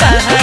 पापा।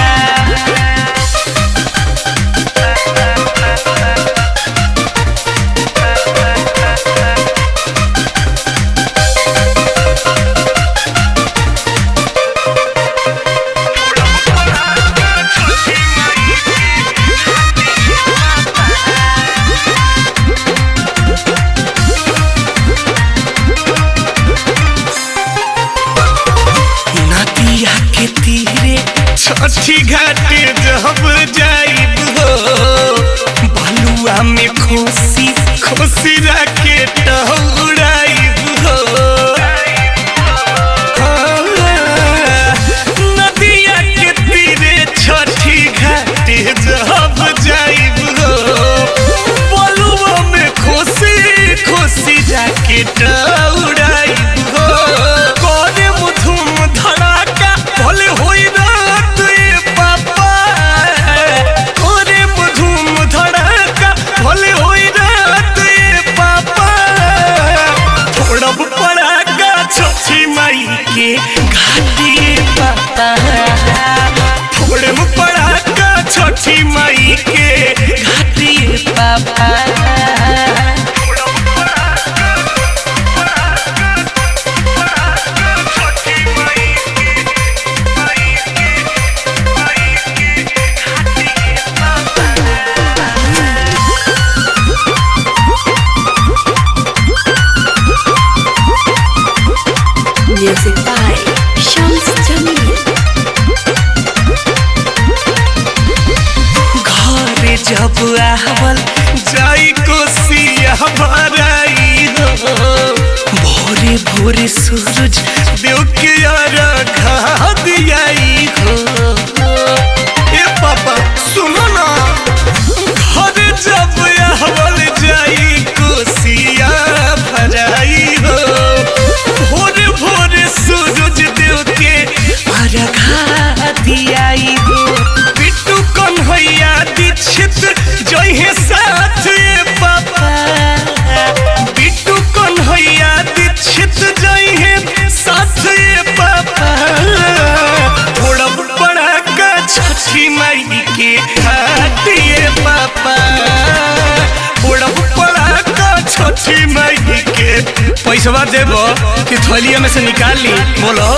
छठी घाटे जब जाइब हो बलुआ में खुशी खुशी राके टहुराइब हो। नदिया के तीरे छठी घाटे जब जाइब हो बलुआ में खुशी खुशी राके टहुराइब हो। करे धूम धड़ाका भले होई के घाटी पापा। फोड़म पड़ाका छठी माई के घाटी पापा। Music by Shams Jamil. घरे जब आवल जाई कोसिया भराई हो भोरे भोरे सूरज देव के अर्घा दियाई हो। ए पापा सुनो ना घरे जब आवल जाई कोसिया भराई हो भोरे भोरे सूरज देव के अर्घा दियाई हो। बिट्टू कन्हैया दीक्षित जइहे साथ पापा। बिट्टू कन्हैया दीक्षित जइहे साथ पापा। फोड़ब पड़ाका छठी माई के घाटिए पापा। फोड़ब पड़ाका छठी माई के। पैसवा देबो कि थैलिया में से निकाल ली बोलो।